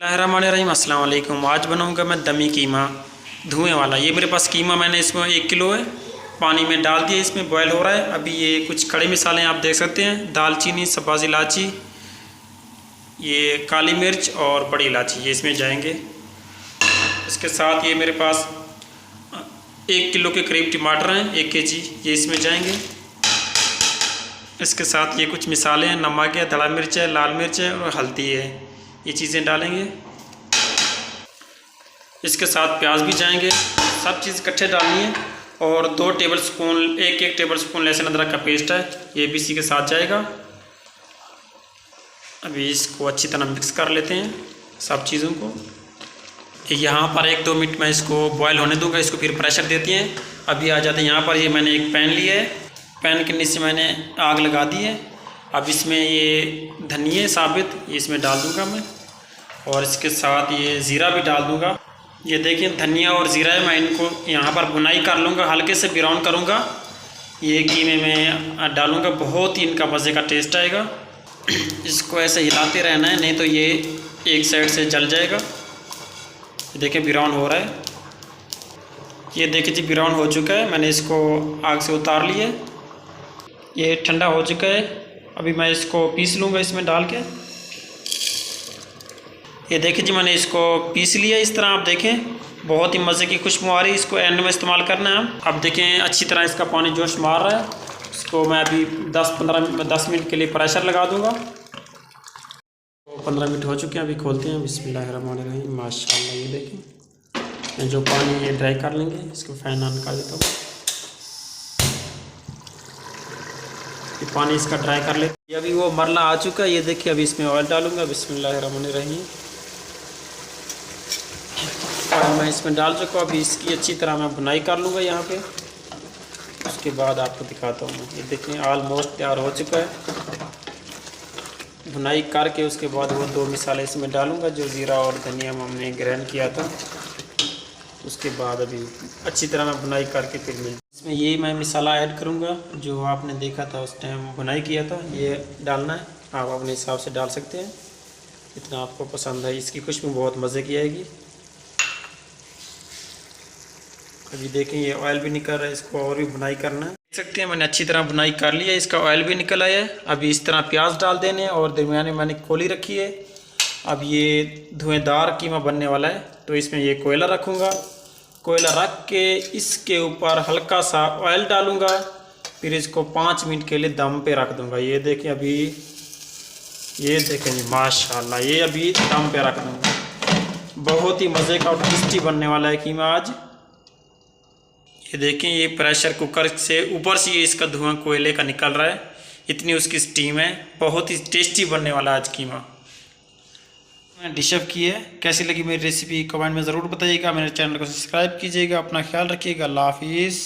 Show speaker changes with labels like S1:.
S1: बिस्मिल्लाहिर्रहमानिर्रहीम। अस्सलाम वालेकुम। आज बनाऊंगा मैं दमी कीमा धुएं वाला। ये मेरे पास कीमा मैंने इसमें 1 किलो है, पानी में डाल दिया, इसमें बॉयल हो रहा है। अभी ये कुछ खड़े मसाले आप देख सकते हैं, दालचीनी, सब्ज़ इलायची, ये काली मिर्च और बड़ी इलायची, ये इसमें जाएंगे। इसके साथ ये मेरे पास 1 किलो के करीब टमाटर हैं, 1 केजी, ये इसमें जाएंगे। इसके साथ ये कुछ मिसाले हैं, नमक है, दड़ा मिर्च है, लाल मिर्च है और हल्दी है, ये चीज़ें डालेंगे। इसके साथ प्याज भी जाएंगे, सब चीज़ इकट्ठे डालनी है। और 2 टेबल स्पून, एक टेबल स्पून लहसुन अदरक का पेस्ट है, ये भी इसी के साथ जाएगा। अभी इसको अच्छी तरह मिक्स कर लेते हैं सब चीज़ों को। यहाँ पर 1-2 मिनट मैं इसको बॉयल होने दूंगा, इसको फिर प्रेशर देती हैं। अभी आ जाते हैं यहाँ पर। ये मैंने एक पैन लिया है, पैन के नीचे मैंने आग लगा दी है। अब इसमें ये धनिया साबित ये इसमें डाल दूंगा मैं, और इसके साथ ये ज़ीरा भी डाल दूंगा। ये देखिए धनिया और ज़ीरा है, मैं इनको यहाँ पर भुनाई कर लूँगा, हल्के से ब्राउन करूँगा। ये कीमे में डालूँगा, बहुत ही इनका मज़े का टेस्ट आएगा। इसको ऐसे हिलाते रहना है, नहीं तो ये एक साइड से जल जाएगा। देखिए ब्राउन हो रहा है, ये देखिए जी ब्राउन हो चुका है। मैंने इसको आग से उतार लिया, ये ठंडा हो चुका है। अभी मैं इसको पीस लूँगा इसमें डाल के। ये देखिए जी मैंने इसको पीस लिया इस तरह। आप देखें बहुत ही मज़े की खुशबू आ रही है। इसको एंड में इस्तेमाल करना है हम। अब देखें अच्छी तरह इसका पानी जोश मार रहा है। इसको मैं अभी 10 मिनट के लिए प्रेशर लगा दूँगा। 15 मिनट हो चुके हैं, अभी खोलते हैं। बिस्मिल्लाहिर्रहमानिर्रहीम। माशाल्लाह, ये देखें जो पानी ये ड्राई कर लेंगे। इसको फ़ैन ऑन कर देता हूँ, ये पानी इसका ड्राई कर ले। अभी वो मरला आ चुका है, ये देखिए। अभी इसमें ऑयल डालूंगा। बिस्मिल्लाहिर्रहमानिर्रहीम। और मैं इसमें डाल चुका हूँ। अभी इसकी अच्छी तरह मैं भुनाई कर लूँगा यहाँ पे। उसके बाद आपको दिखाता हूँ। ये देखिए ऑलमोस्ट तैयार हो चुका है। भुनाई करके उसके बाद वो 2 मिसाले इसमें डालूँगा जो ज़ीरा और धनिया में हमने ग्राइंड किया था। उसके बाद अभी अच्छी तरह मैं भुनाई करके फिर मिल इसमें ये मैं मसाला ऐड करूँगा जो आपने देखा था उस टाइम भुनाई किया था। ये डालना है, आप अपने हिसाब से डाल सकते हैं जितना आपको पसंद है। इसकी खुशबू बहुत मज़े की आएगी। अभी देखें ये ऑयल भी निकल रहा है, इसको और भी भुनाई करना है। देख सकते हैं मैंने अच्छी तरह भुनाई कर लिया है, इसका ऑयल भी निकल आया है। अभी इस तरह प्याज डाल देने हैं और दरमियान में मैंने खोली रखी है। अब ये धुएँदार कीमा बनने वाला है, तो इसमें ये कोयला रखूँगा। कोयला रख के इसके ऊपर हल्का सा ऑयल डालूँगा, फिर इसको 5 मिनट के लिए दम पे रख दूँगा। ये देखें अभी, ये देखें जी माशाल्लाह, ये अभी दम पे रख दूँगा। बहुत ही मज़े का और टेस्टी बनने वाला है कीमा आज। ये देखें ये प्रेशर कुकर से ऊपर से ये इसका धुआं कोयले का निकल रहा है, इतनी उसकी स्टीम है। बहुत ही टेस्टी बनने वाला आज कीमा। मैंने डिश अप की है। कैसी लगी मेरी रेसिपी कमेंट में ज़रूर बताइएगा। मेरे चैनल को सब्सक्राइब कीजिएगा। अपना ख्याल रखिएगा। अल्लाह हाफिज़।